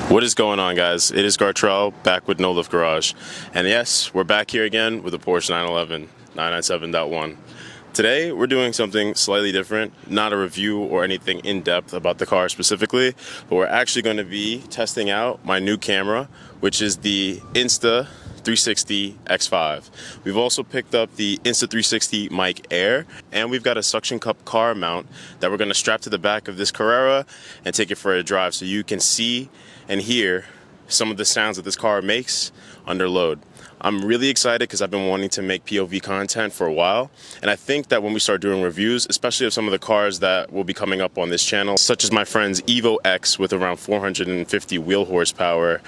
What is going on, guys? It is Gartrell back with No Lift Garage, and yes, we're back here again with a Porsche 911 997.1. Today we're doing something slightly different, not a review or anything in depth about the car specifically, but we're actually going to be testing out my new camera, which is the Insta360 X5. We've also picked up the Insta360 Mic Air, and we've got a suction cup car mount that we're going to strap to the back of this Carrera and take it for a drive so you can see and hear some of the sounds that this car makes under load. I'm really excited because I've been wanting to make POV content for a while, and I think that when we start doing reviews, especially of some of the cars that will be coming up on this channel, such as my friend's Evo X with around 450 wheel horsepower,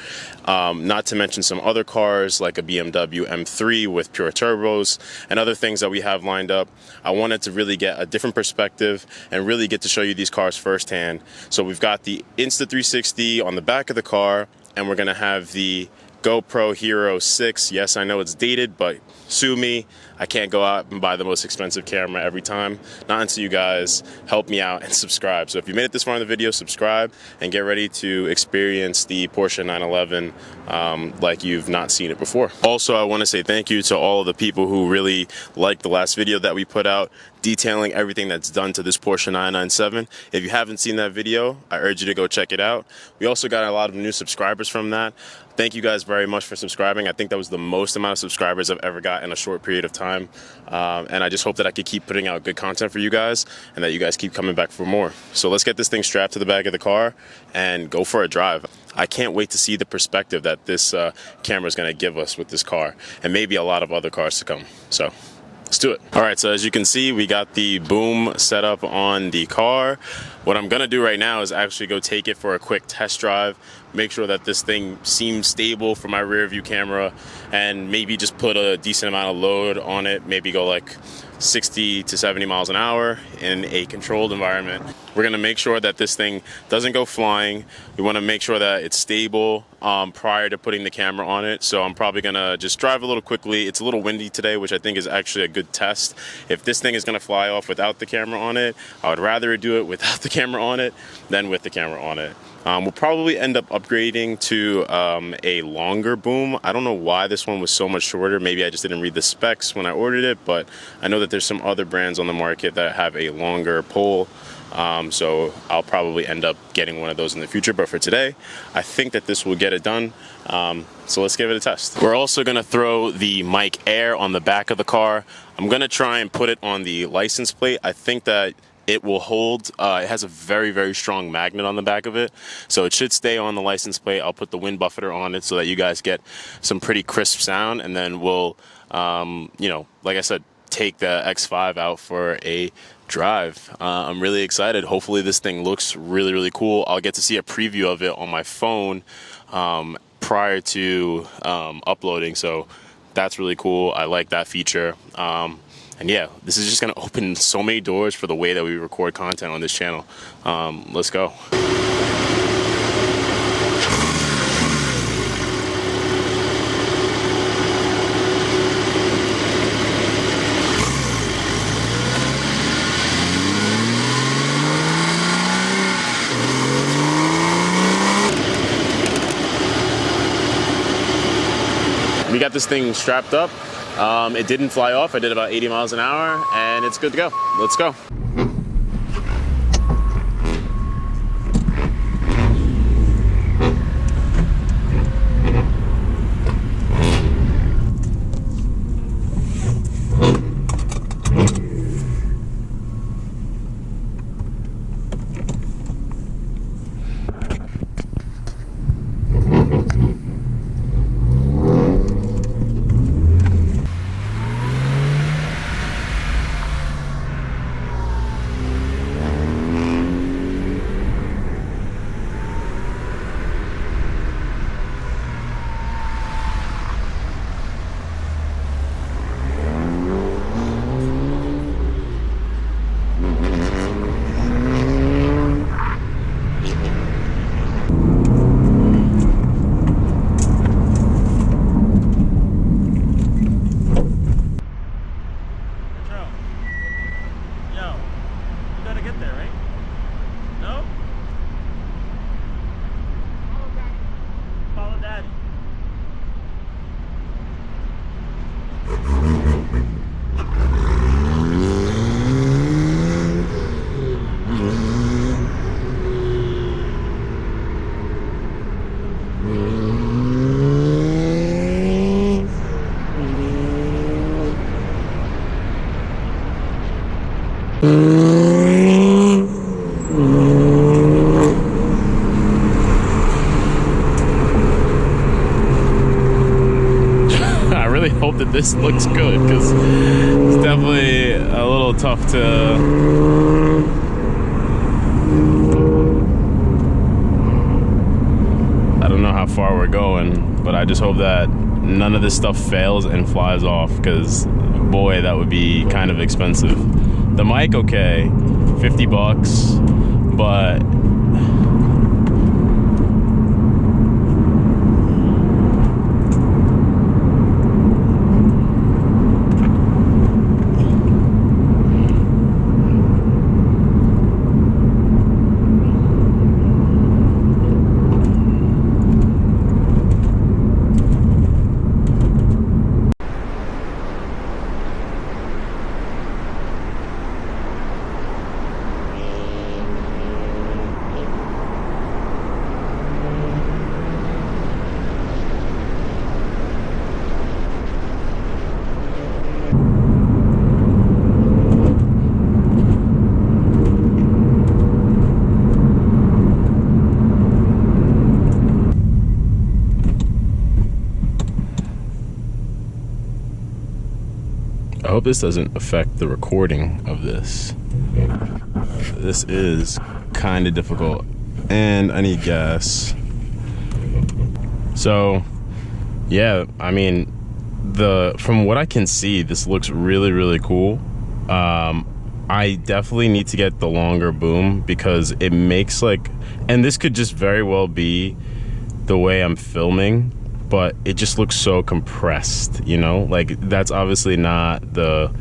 not to mention some other cars like a BMW M3 with pure turbos and other things that we have lined up, I wanted to really get a different perspective and really get to show you these cars firsthand. So we've got the Insta360 on the back of the car, and we're going to have the GoPro Hero 6. Yes, I know it's dated, but sue me. I can't go out and buy the most expensive camera every time. Not until you guys help me out and subscribe. So if you made it this far in the video, subscribe and get ready to experience the Porsche 911 like you've not seen it before. Also, I want to say thank you to all of the people who really liked the last video that we put out detailing everything that's done to this Porsche 997. If you haven't seen that video, I urge you to go check it out. We also got a lot of new subscribers from that. Thank you guys very much for subscribing. I think that was the most amount of subscribers I've ever got in a short period of time. And I just hope that I could keep putting out good content for you guys and that you guys keep coming back for more. So let's get this thing strapped to the back of the car and go for a drive. I can't wait to see the perspective that this camera is going to give us with this car and maybe a lot of other cars to come. So let's do it. All right, so as you can see, we got the boom set up on the car. What I'm gonna do right now is actually go take it for a quick test drive, make sure that this thing seems stable for my rear view camera, and maybe just put a decent amount of load on it, maybe go like 60 to 70 miles an hour in a controlled environment. We're gonna make sure that this thing doesn't go flying. We wanna make sure that it's stable prior to putting the camera on it. So I'm probably gonna just drive a little quickly. It's a little windy today, which I think is actually a good test. If this thing is gonna fly off without the camera on it, I would rather do it without the camera on it than with the camera on it. We'll probably end up upgrading to a longer boom. I don't know why this one was so much shorter. Maybe I just didn't read the specs when I ordered it, but I know that there's some other brands on the market that have a longer pole. So I'll probably end up getting one of those in the future. But for today, I think that this will get it done. So let's give it a test. We're also gonna throw the Mic Air on the back of the car. I'm gonna try and put it on the license plate. I think that it will hold. It has a very, very strong magnet on the back of it, so it should stay on the license plate. I'll put the wind buffeter on it so that you guys get some pretty crisp sound, and then we'll, you know, like I said, take the X5 out for a drive. I'm really excited. Hopefully this thing looks really, really cool. I'll get to see a preview of it on my phone prior to uploading, so that's really cool. I like that feature. And yeah, this is just gonna open so many doors for the way that we record content on this channel. Let's go. We got this thing strapped up. It didn't fly off. I did about 80 miles an hour, and it's good to go. Let's go. that this looks good, because it's definitely a little tough to... I don't know how far we're going, but I just hope that none of this stuff fails and flies off, because boy, that would be kind of expensive. The mic, okay, $50, but I hope this doesn't affect the recording of this. This is kind of difficult, and I need gas. So, yeah, I mean, from what I can see, this looks really, really cool. I definitely need to get the longer boom, because it makes and this could just very well be the way I'm filming, but it just looks so compressed, you know? Like, that's obviously not the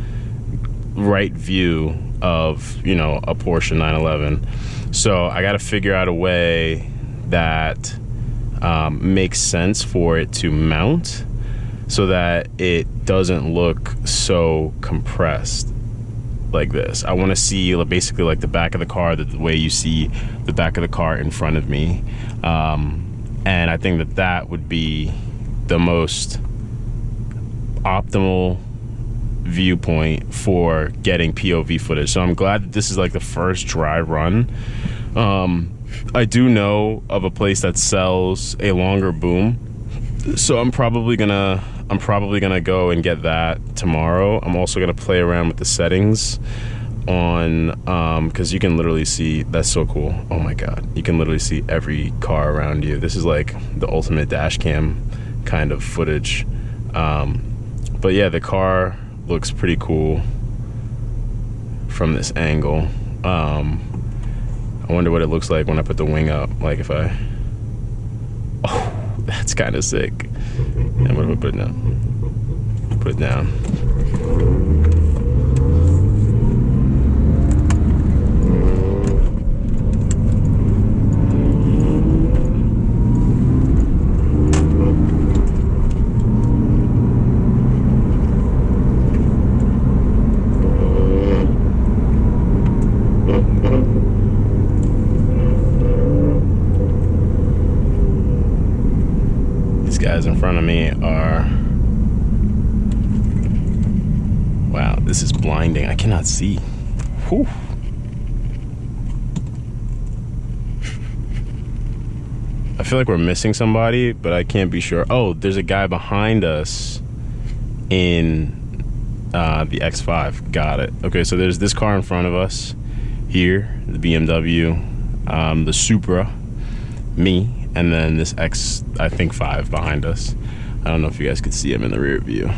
right view of, you know, a Porsche 911. So I gotta figure out a way that makes sense for it to mount so that it doesn't look so compressed like this. I wanna see basically like the back of the car, the way you see the back of the car in front of me. And I think that that would be the most optimal viewpoint for getting POV footage. So I'm glad that this is like the first dry run. I do know of a place that sells a longer boom, so I'm probably gonna go and get that tomorrow. I'm also gonna play around with the settings on because you can literally see, that's so cool. Oh my god, you can literally see every car around you. This is like the ultimate dash cam kind of footage. But yeah, the car looks pretty cool from this angle. I wonder what it looks like when I put the wing up, like if I, oh, that's kind of sick. And what if I put it down? Put it down. Guys in front of me are, wow, this is blinding. I cannot see. Whew. I feel like we're missing somebody, but I can't be sure. Oh, there's a guy behind us in the X5. Got it. Okay, so there's this car in front of us here, the BMW, the Supra, me, and then this X, I think 5 behind us. I don't know if you guys could see him in the rear view.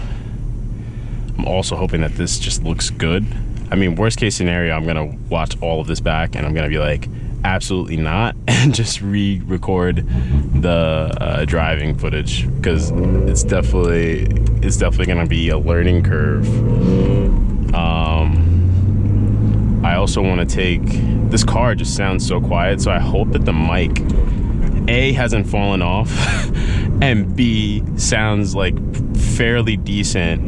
I'm also hoping that this just looks good. I mean, worst case scenario, I'm gonna watch all of this back and I'm gonna be like, absolutely not, and just re-record the driving footage, because it's definitely gonna be a learning curve. I also want to take, this car just sounds so quiet, so I hope that the mic A, hasn't fallen off, and B, sounds like fairly decent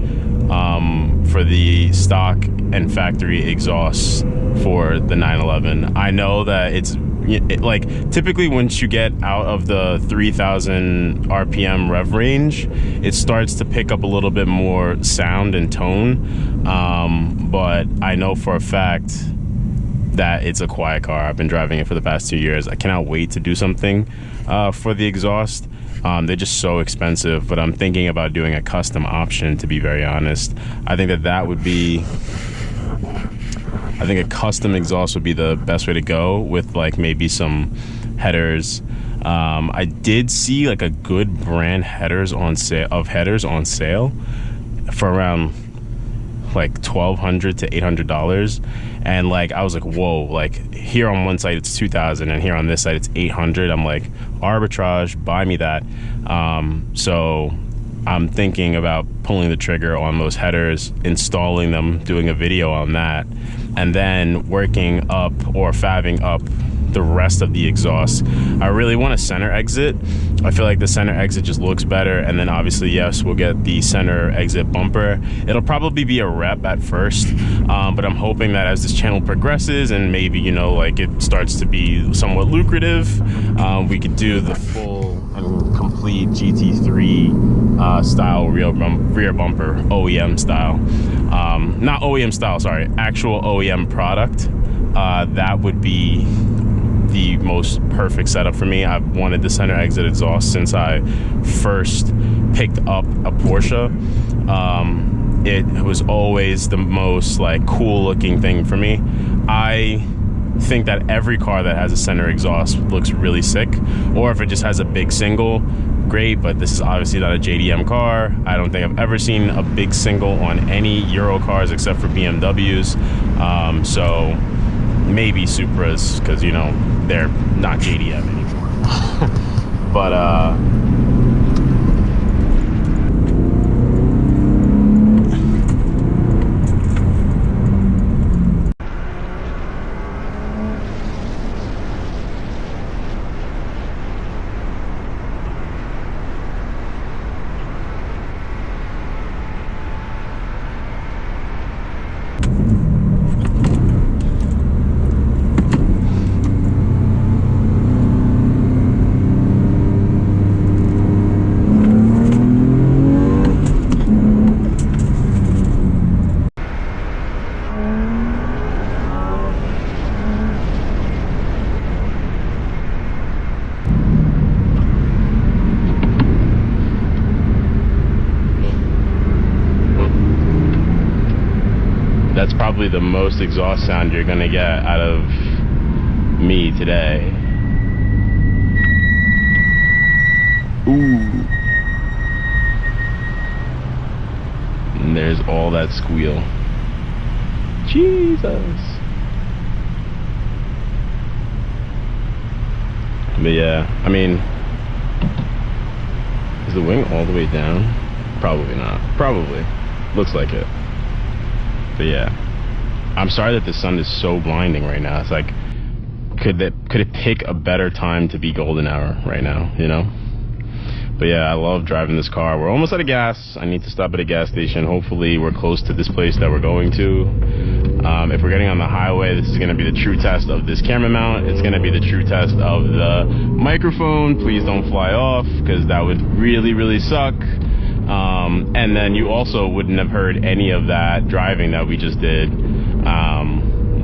for the stock and factory exhausts for the 911. I know that it's like, typically once you get out of the 3,000 RPM rev range, it starts to pick up a little bit more sound and tone, but I know for a fact that it's a quiet car. I've been driving it for the past 2 years. I cannot wait to do something for the exhaust. They're just so expensive, but I'm thinking about doing a custom option, to be very honest. I think that would be, I think a custom exhaust would be the best way to go, with like maybe some headers. I did see like a good brand headers on sale for around like $1,200 to $800, and like I was like, whoa, like here on one site it's $2,000 and here on this site it's $800. I'm like, arbitrage, buy me that. So I'm thinking about pulling the trigger on those headers, installing them, doing a video on that, and then working up or fabbing up the rest of the exhaust. I really want a center exit. I feel like the center exit just looks better, and then obviously, yes, we'll get the center exit bumper. It'll probably be a rep at first, but I'm hoping that as this channel progresses and maybe, you know, like it starts to be somewhat lucrative, we could do the full and complete GT3 style rear bumper, OEM style. Not OEM style, sorry, actual OEM product. That would be the most perfect setup for me. I've wanted the center exit exhaust since I first picked up a Porsche. It was always the most like cool looking thing for me. I think that every car that has a center exhaust looks really sick, or if it just has a big single, great, but this is obviously not a JDM car. I don't think I've ever seen a big single on any Euro cars except for BMWs. So maybe Supras, because, you know, they're not JDM anymore. But that's probably the most exhaust sound you're gonna get out of me today. Ooh. And there's all that squeal. Jesus. But yeah, I mean, is the wing all the way down? Probably not. Probably. Looks like it. But yeah, I'm sorry that the sun is so blinding right now. It's like, could it pick a better time to be golden hour right now, you know? But yeah, I love driving this car. We're almost out of gas. I need to stop at a gas station. Hopefully we're close to this place that we're going to. If we're getting on the highway, this is going to be the true test of this camera mount. It's going to be the true test of the microphone. Please don't fly off, because that would really, really suck. And then you also wouldn't have heard any of that driving that we just did,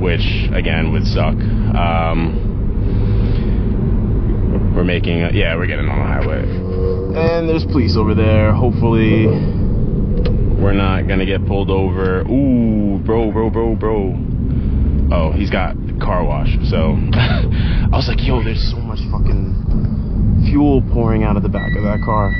which again would suck. We're making yeah, we're getting on the highway, and there's police over there. Hopefully we're not gonna get pulled over. Ooh, bro. Oh, he's got car wash. So I was like, yo, there's so much fucking fuel pouring out of the back of that car.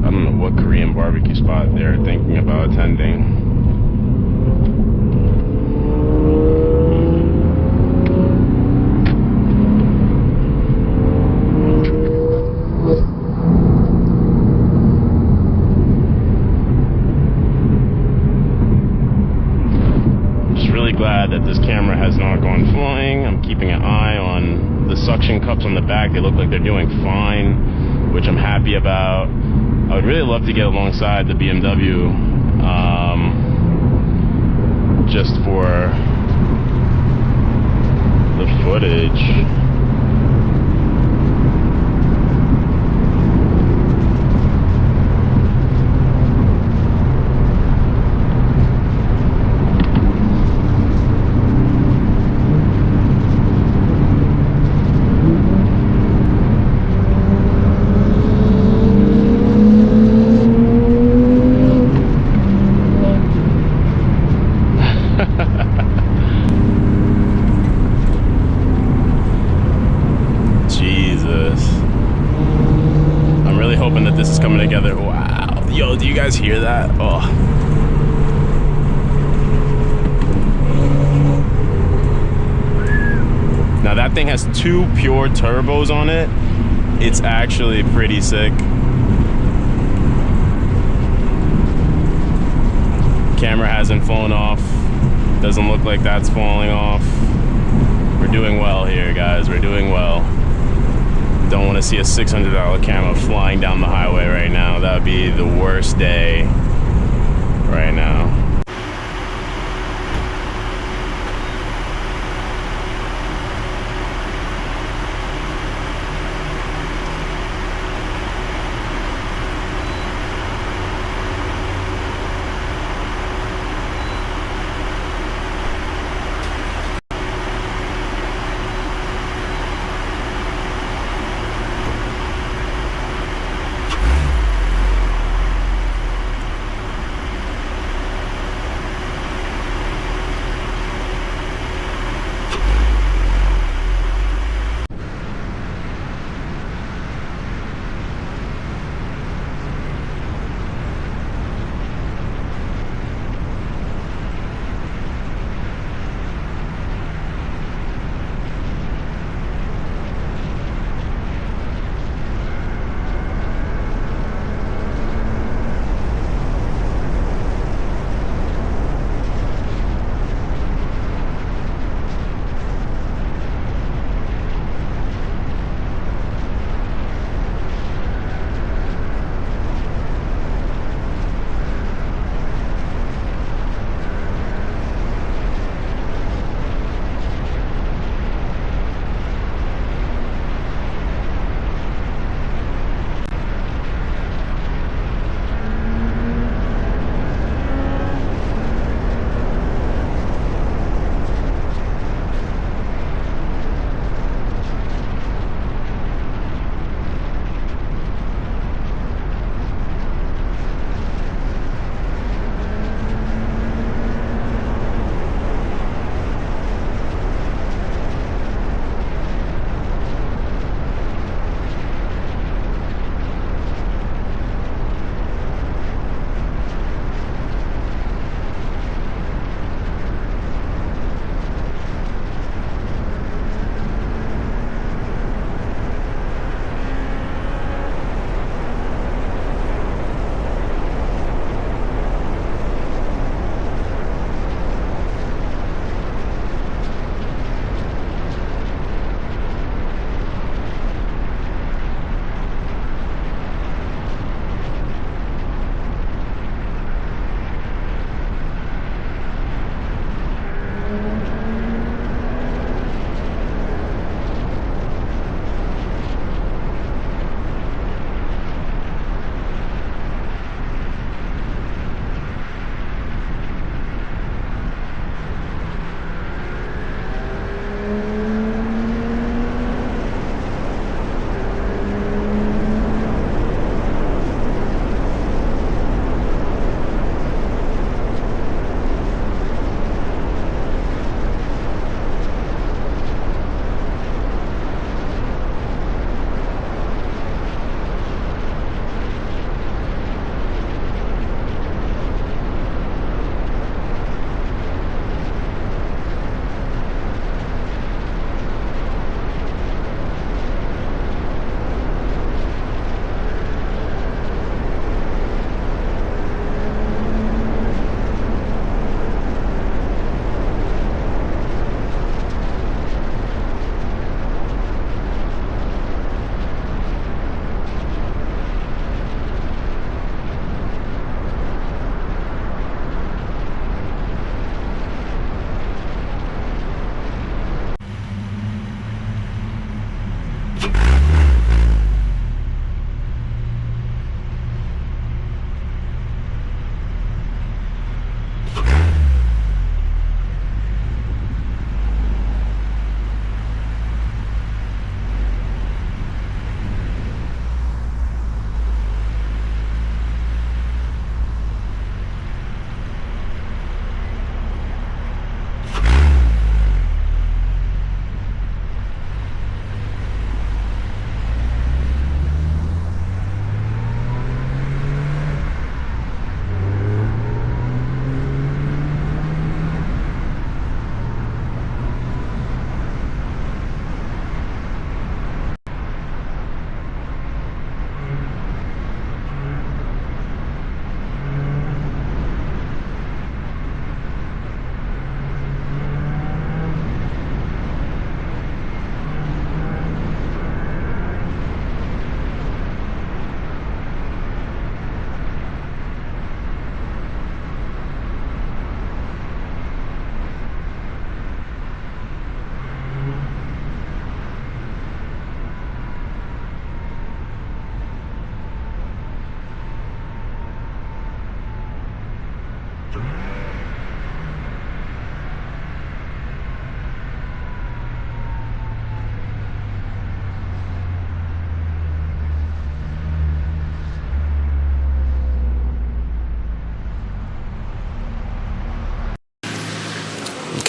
I don't know what Korean barbecue spot they're thinking about attending. Just really glad that this camera has not gone flying. I'm keeping an eye on the suction cups on the back. They look like they're doing fine, which I'm happy about. I would really love to get alongside the BMW, just for the footage. hoping that this is coming together. Wow. Yo, do you guys hear that? Oh. Now that thing has 2 pure turbos on it. It's actually pretty sick. Camera hasn't fallen off. Doesn't look like that's falling off. We're doing well here, guys. We're doing well. Don't want to see a $600 camera flying down the highway right now. That would be the worst day right now.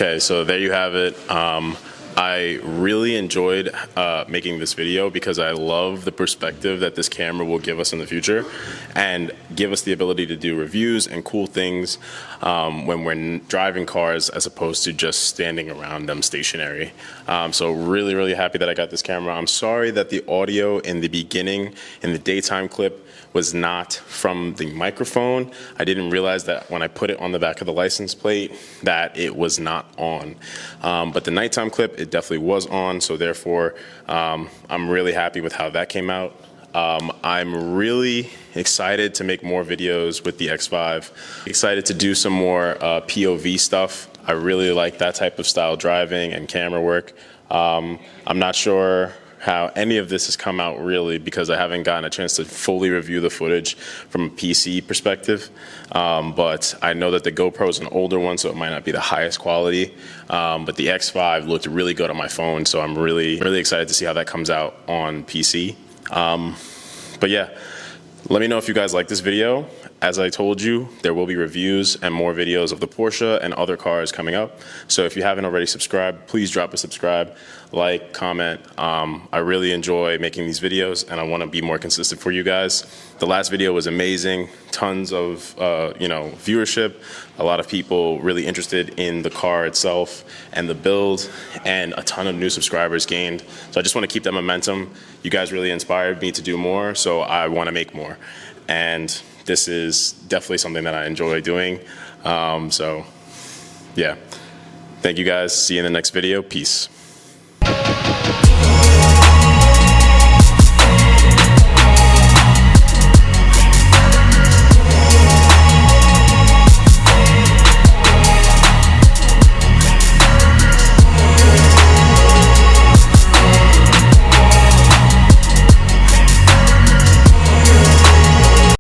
Okay, so there you have it. I really enjoyed making this video because I love the perspective that this camera will give us in the future and give us the ability to do reviews and cool things when we're driving cars as opposed to just standing around them stationary. So really happy that I got this camera. I'm sorry that the audio in the beginning, in the daytime clip, was not from the microphone. I didn't realize that when I put it on the back of the license plate that it was not on. But the nighttime clip, it definitely was on, so therefore I'm really happy with how that came out. I'm really excited to make more videos with the X5. Excited to do some more POV stuff. I really like that type of style driving and camera work. I'm not sure how any of this has come out really because I haven't gotten a chance to fully review the footage from a PC perspective. But I know that the GoPro is an older one, so it might not be the highest quality. But the X5 looked really good on my phone, so I'm really excited to see how that comes out on PC. But yeah, let me know if you guys like this video. As I told you, there will be reviews and more videos of the Porsche and other cars coming up. So if you haven't already subscribed, please drop a subscribe, like, comment. I really enjoy making these videos and I want to be more consistent for you guys. The last video was amazing, tons of viewership, a lot of people really interested in the car itself and the build, and a ton of new subscribers gained. So I just want to keep that momentum. You guys really inspired me to do more, so I want to make more. And this is definitely something that I enjoy doing. So yeah, thank you guys. See you in the next video. Peace.